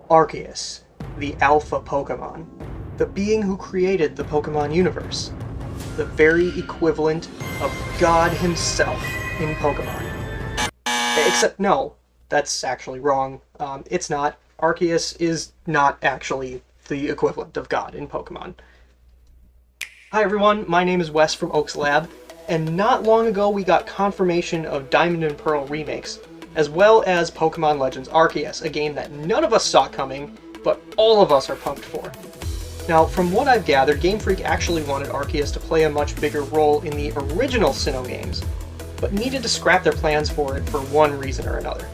Arceus, the alpha Pokémon, the being who created the Pokémon universe, the very equivalent of God himself in Pokémon. Except no, that's actually wrong. It's not. Arceus is not actually the equivalent of God in Pokémon. Hi everyone, my name is Wes from Oaks Lab, and not long ago we got confirmation of Diamond and Pearl remakes, as well as Pokémon Legends Arceus, a game that none of us saw coming, but all of us are pumped for. Now, from what I've gathered, Game Freak actually wanted Arceus to play a much bigger role in the original Sinnoh games, but needed to scrap their plans for it for one reason or another.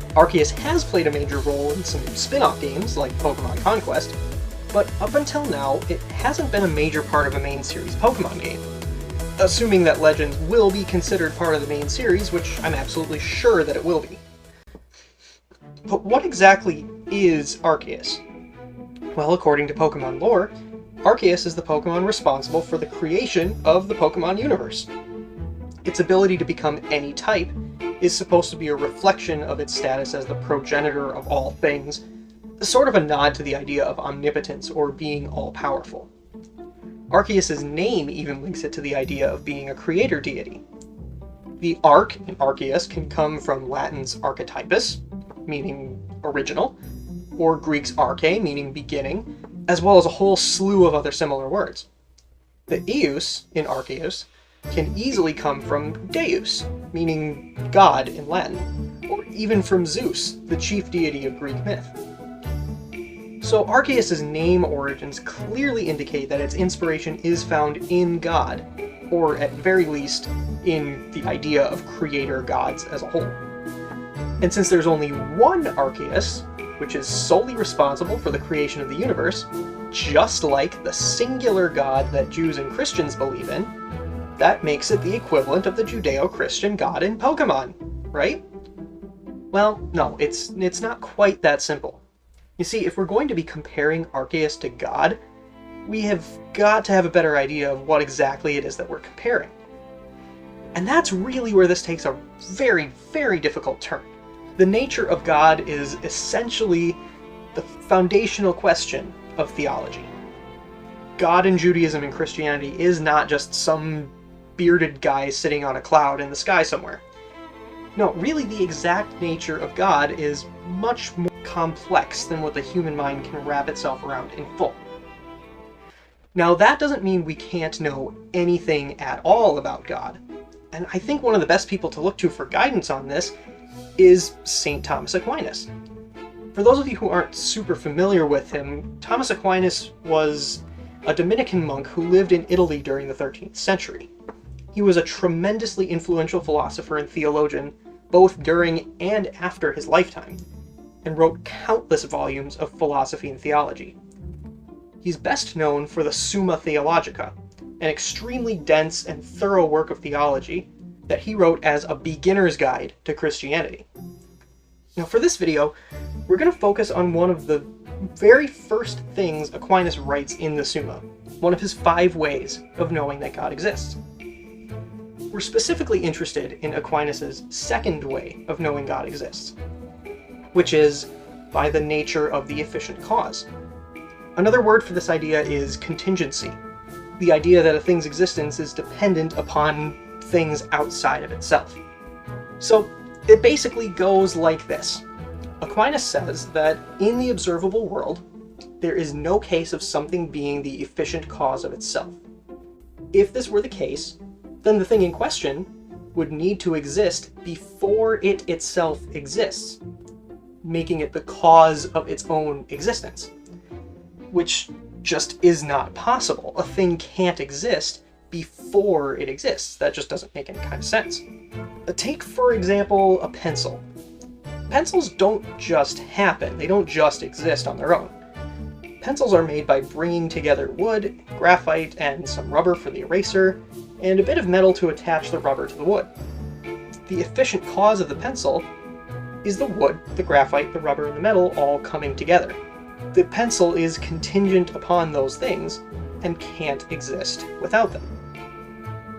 Arceus has played a major role in some spin-off games, like Pokémon Conquest, but up until now, it hasn't been a major part of a main series Pokémon game. Assuming that Legends will be considered part of the main series, which I'm absolutely sure that it will be. But what exactly is Arceus? Well, according to Pokémon lore, Arceus is the Pokémon responsible for the creation of the Pokémon universe. Its ability to become any type is supposed to be a reflection of its status as the progenitor of all things, sort of a nod to the idea of omnipotence or being all-powerful. Arceus' name even links it to the idea of being a creator deity. The arc in Arceus can come from Latin's archetypus, meaning original, or Greek's arche, meaning beginning, as well as a whole slew of other similar words. The Eus in Arceus can easily come from Deus, meaning God in Latin, or even from Zeus, the chief deity of Greek myth. So Arceus' name origins clearly indicate that its inspiration is found in God, or at very least, in the idea of creator gods as a whole. And since there's only one Arceus, which is solely responsible for the creation of the universe, just like the singular God that Jews and Christians believe in, that makes it the equivalent of the Judeo-Christian God in Pokémon, right? Well, no, it's not quite that simple. You see, if we're going to be comparing Arceus to God, we have got to have a better idea of what exactly it is that we're comparing. And that's really where this takes a very, very difficult turn. The nature of God is essentially the foundational question of theology. God in Judaism and Christianity is not just some bearded guy sitting on a cloud in the sky somewhere. No, really the exact nature of God is much more complex than what the human mind can wrap itself around in full. Now, that doesn't mean we can't know anything at all about God, and I think one of the best people to look to for guidance on this is St. Thomas Aquinas. For those of you who aren't super familiar with him, Thomas Aquinas was a Dominican monk who lived in Italy during the 13th century. He was a tremendously influential philosopher and theologian, both during and after his lifetime, and wrote countless volumes of philosophy and theology. He's best known for the Summa Theologica, an extremely dense and thorough work of theology that he wrote as a beginner's guide to Christianity. Now for this video, we're going to focus on one of the very first things Aquinas writes in the Summa, one of his 5 ways of knowing that God exists. We're specifically interested in Aquinas' second way of knowing God exists, which is by the nature of the efficient cause. Another word for this idea is contingency, the idea that a thing's existence is dependent upon things outside of itself. So it basically goes like this. Aquinas says that in the observable world, there is no case of something being the efficient cause of itself. If this were the case, then the thing in question would need to exist before it itself exists, making it the cause of its own existence, which just is not possible. A thing can't exist before it exists. That just doesn't make any kind of sense. Take, for example, a pencil. Pencils don't just happen. They don't just exist on their own. Pencils are made by bringing together wood, graphite, and some rubber for the eraser, and a bit of metal to attach the rubber to the wood. The efficient cause of the pencil is the wood, the graphite, the rubber, and the metal all coming together. The pencil is contingent upon those things and can't exist without them.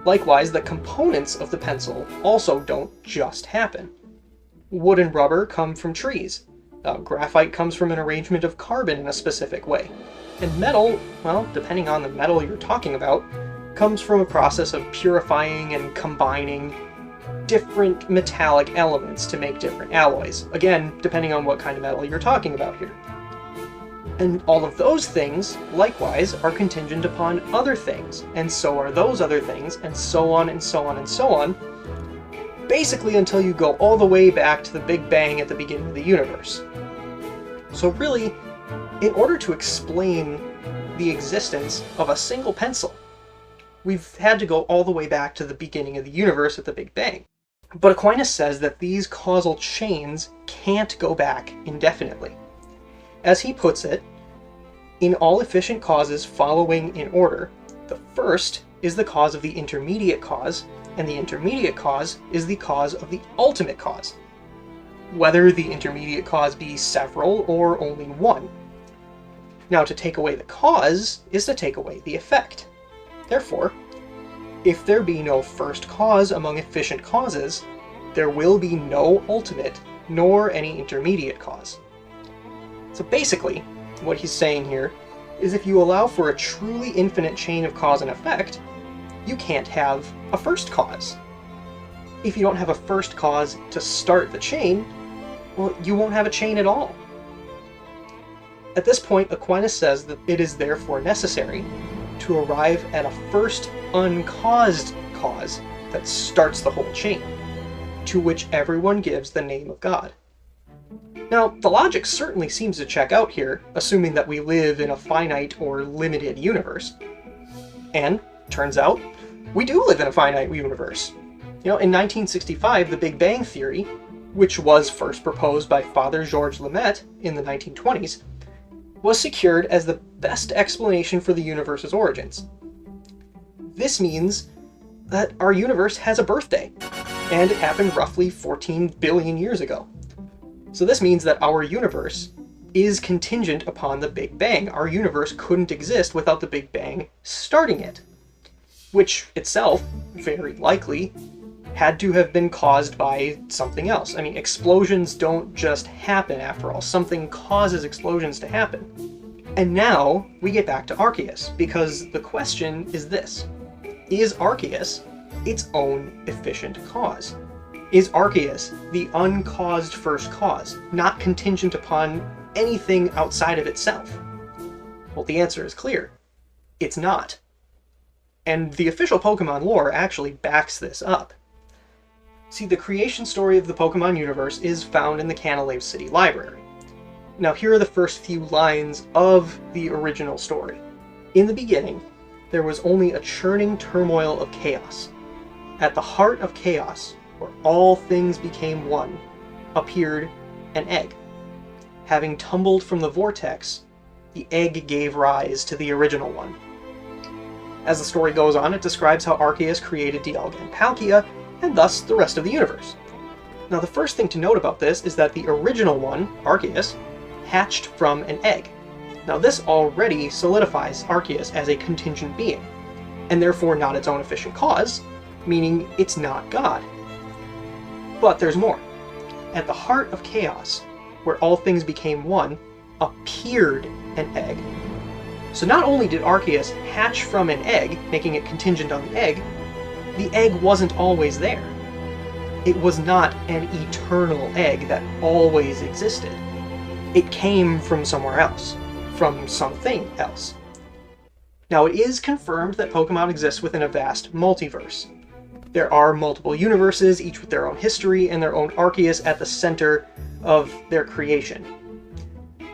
Likewise, the components of the pencil also don't just happen. Wood and rubber come from trees, Graphite comes from an arrangement of carbon in a specific way. And metal, well, depending on the metal you're talking about, comes from a process of purifying and combining different metallic elements to make different alloys. Again, depending on what kind of metal you're talking about here. And all of those things, likewise, are contingent upon other things, and so are those other things, and so on and so on and so on, basically until you go all the way back to the Big Bang at the beginning of the universe. So really, in order to explain the existence of a single pencil, we've had to go all the way back to the beginning of the universe at the Big Bang. But Aquinas says that these causal chains can't go back indefinitely. As he puts it, in all efficient causes following in order, the first is the cause of the intermediate cause, and the intermediate cause is the cause of the ultimate cause, whether the intermediate cause be several or only one. Now, to take away the cause is to take away the effect. Therefore, if there be no first cause among efficient causes, there will be no ultimate nor any intermediate cause. So basically, what he's saying here is if you allow for a truly infinite chain of cause and effect, you can't have a first cause. If you don't have a first cause to start the chain, well, you won't have a chain at all. At this point, Aquinas says that it is therefore necessary to arrive at a first uncaused cause that starts the whole chain, to which everyone gives the name of God. Now, the logic certainly seems to check out here, assuming that we live in a finite or limited universe. And, turns out, we do live in a finite universe. You know, in 1965, the Big Bang Theory, which was first proposed by Father Georges Lemaitre in the 1920s, was secured as the best explanation for the universe's origins. This means that our universe has a birthday, and it happened roughly 14 billion years ago. So this means that our universe is contingent upon the Big Bang. Our universe couldn't exist without the Big Bang starting it, which itself, very likely, had to have been caused by something else. I mean, explosions don't just happen after all. Something causes explosions to happen. And now we get back to Arceus, because the question is this: is Arceus its own efficient cause? Is Arceus the uncaused first cause, not contingent upon anything outside of itself? Well, the answer is clear. It's not. And the official Pokémon lore actually backs this up. See, the creation story of the Pokémon universe is found in the Canalave City Library. Now, here are the first few lines of the original story. In the beginning, there was only a churning turmoil of chaos. At the heart of chaos, where all things became one, appeared an egg. Having tumbled from the vortex, the egg gave rise to the original one. As the story goes on, it describes how Arceus created Dialga and Palkia, and thus the rest of the universe. Now, the first thing to note about this is that the original one, Arceus, hatched from an egg. Now, this already solidifies Arceus as a contingent being, and therefore not its own efficient cause, meaning it's not God. But there's more. At the heart of chaos, where all things became one, appeared an egg. So not only did Arceus hatch from an egg, making it contingent on the egg wasn't always there. It was not an eternal egg that always existed. It came from somewhere else, from something else. Now, it is confirmed that Pokémon exists within a vast multiverse. There are multiple universes, each with their own history and their own Arceus at the center of their creation.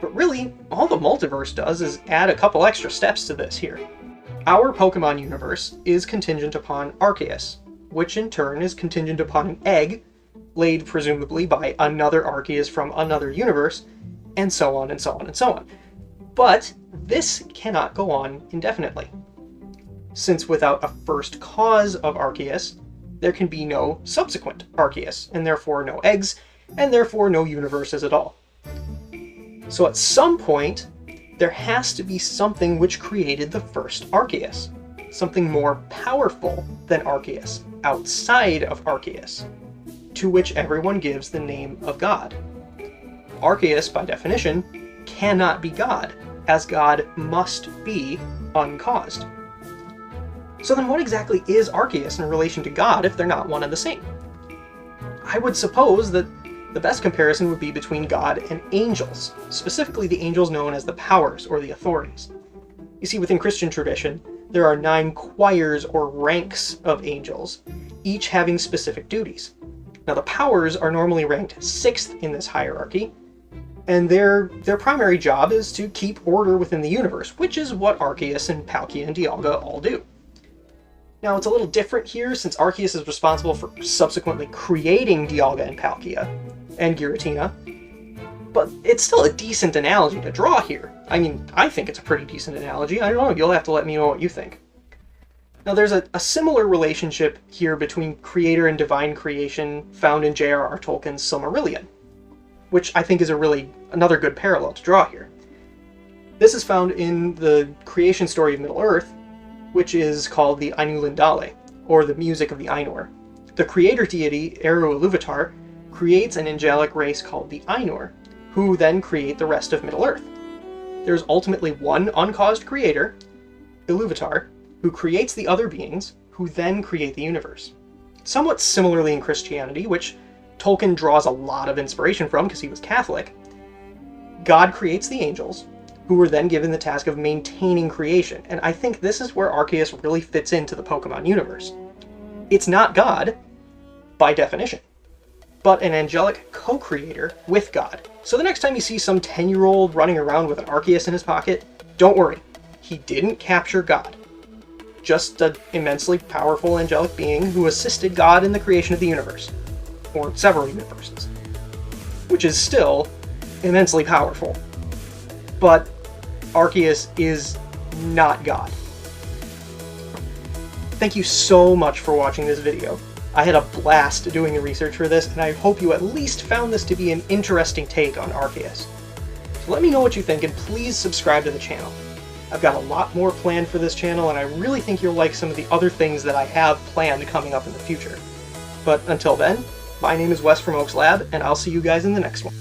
But really, all the multiverse does is add a couple extra steps to this here. Our Pokémon universe is contingent upon Arceus, which in turn is contingent upon an egg, laid presumably by another Arceus from another universe, and so on and so on and so on. But this cannot go on indefinitely, since without a first cause of Arceus, there can be no subsequent Arceus, and therefore no eggs, and therefore no universes at all. So at some point, there has to be something which created the first Arceus, something more powerful than Arceus, outside of Arceus, to which everyone gives the name of God. Arceus, by definition, cannot be God, as God must be uncaused. So then what exactly is Arceus in relation to God if they're not one and the same? I would suppose that the best comparison would be between God and angels, specifically the angels known as the powers or the authorities. You see, within Christian tradition, there are 9 choirs or ranks of angels, each having specific duties. Now the powers are normally ranked 6th in this hierarchy, and their primary job is to keep order within the universe, which is what Arceus and Palkia and Dialga all do. Now it's a little different here, since Arceus is responsible for subsequently creating Dialga and Palkia, and Giratina, but it's still a decent analogy to draw here. I mean, I think it's a pretty decent analogy. I don't know, you'll have to let me know what you think. Now there's a similar relationship here between creator and divine creation found in J.R.R. Tolkien's Silmarillion, which I think is another good parallel to draw here. This is found in the creation story of Middle-earth, which is called the Ainulindale, or the Music of the Ainur. The creator deity, Eru Iluvatar, creates an angelic race called the Ainur, who then create the rest of Middle-earth. There's ultimately one uncaused creator, Iluvatar, who creates the other beings, who then create the universe. Somewhat similarly in Christianity, which Tolkien draws a lot of inspiration from because he was Catholic, God creates the angels, who were then given the task of maintaining creation, and I think this is where Arceus really fits into the Pokemon universe. It's not God, by definition, but an angelic co-creator with God. So the next time you see some 10-year-old running around with an Arceus in his pocket, don't worry, he didn't capture God. Just an immensely powerful angelic being who assisted God in the creation of the universe, or several universes, which is still immensely powerful. But Arceus is not God. Thank you so much for watching this video. I had a blast doing the research for this, and I hope you at least found this to be an interesting take on Arceus. So let me know what you think, and please subscribe to the channel. I've got a lot more planned for this channel, and I really think you'll like some of the other things that I have planned coming up in the future. But until then, my name is Wes from Oaks Lab, and I'll see you guys in the next one.